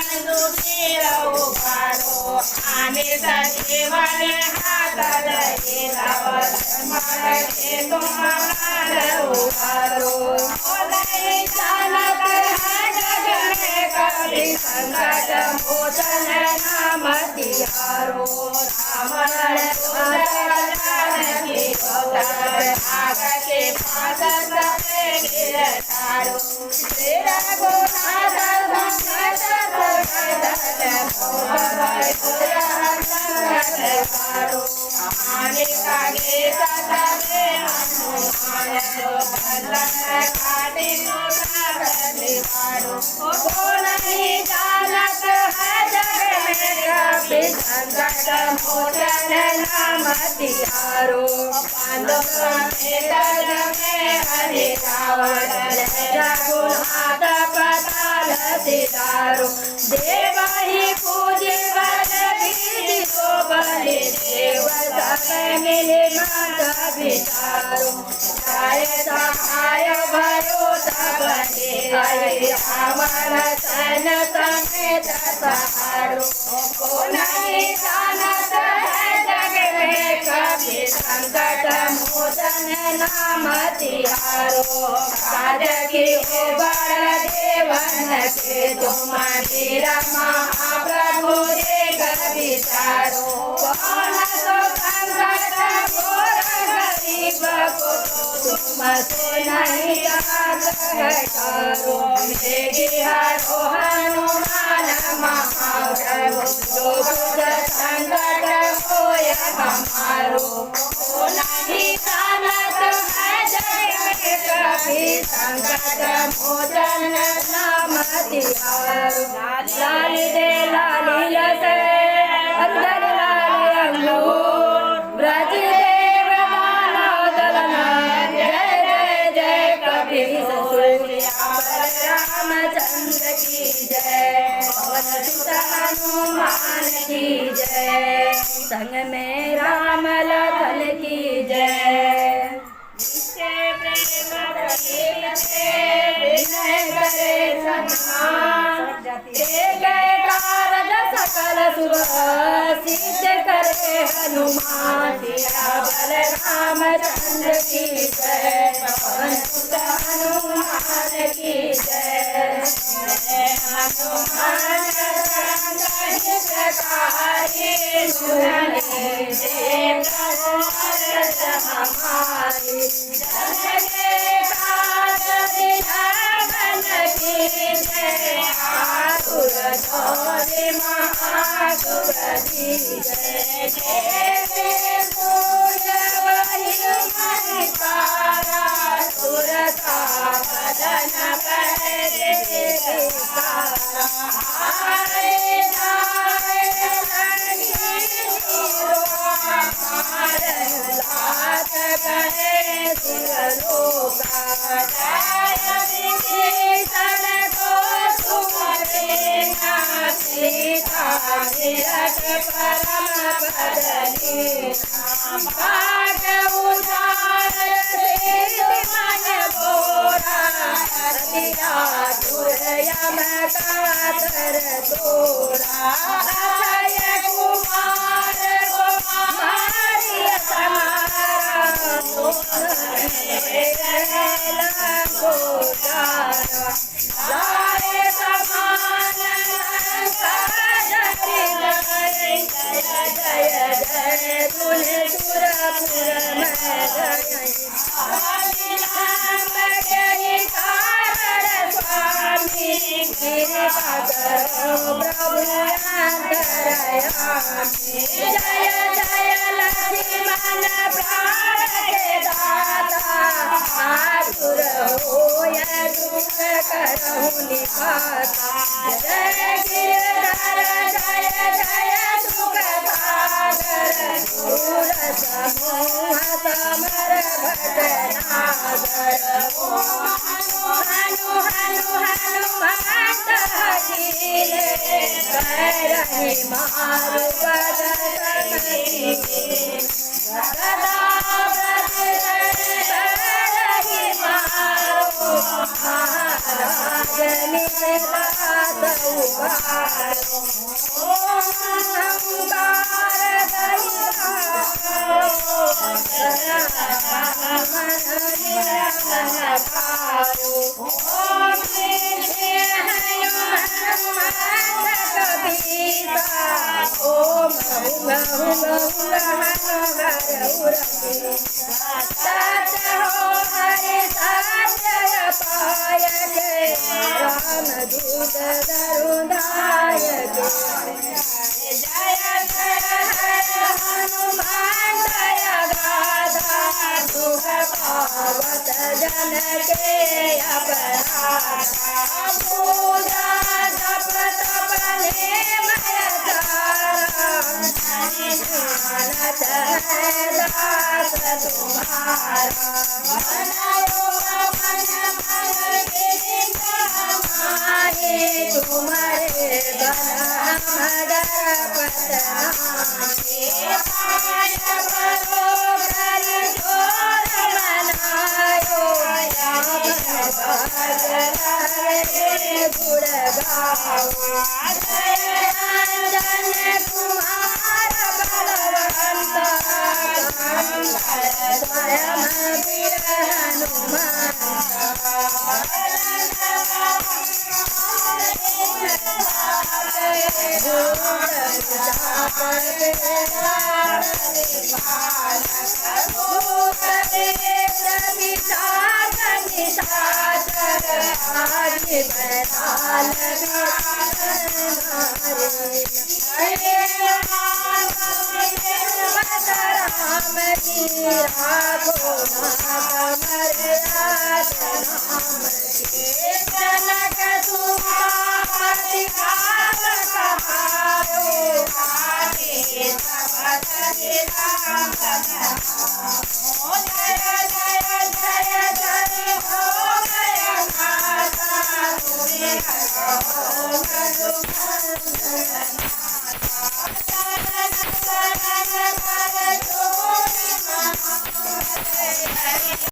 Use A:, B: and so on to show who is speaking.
A: मंजुळीला उभारो आम्ही सजीवाने हात लई लावत मागे तुम्हाला उभारो बोलाई चालत है जग में कभी संकट मोचन नाम तिहारो राम जानकी अवतार आग के पास सते गिरधारो तेरा गुनाह संकट हमारे कागे सतावे हनुमान जो बंधन काटे निवारो वो नहीं जानत है जग में कभी संकट मोचन नाम तिहारो पांडव समेत में हरि रावण रघुनाथ पताल सितारो देवही पूजे वन बीज को बलि देव सब मिले माता विचारो जय सहाय भयो तब आए रावण सन समेत सहारो को नहीं जानत है जग में कभी संकट मोचन नाम तिहारो काज की बड़ देवन के तुम तेरा महाप्रभु एक विचारो कौन तो संकट घोर गरीब को तुम तो नहीं करो देगी हरो हनुमान महाप्रभु जो कुछ संकट होय हमारो को नहीं जानत है जग में कभी संकट मोचन नाम तिहारो लाल दे लाली लसे अंदर लाल अंगूर ब्रज देव दानव दलना जय जय जय कपि रामचंद्र की जय पवन सुत हनुमान की जय संग में राम लखन की जय प्रेम विनय करे सम्मान गए कारज सकल शुभ सिद्ध करे हनुमान तेरा बल रामचंद्र की जय पवन सुत हनुमान की जय हनुमान सुनने देव हमारी उबारो अहंकार दूत दरुदाय जय जय हनुमान दया गाधा दुख पावत जन के अपराधा पूजा जप तप नेम मानत है दास तुम्हारा तुम्हारे बलमगर पतनाके करो कर जोर मनायो गुण गाओ अंजन कुमार बलवंत स्वयं वीर हनुमंत जनक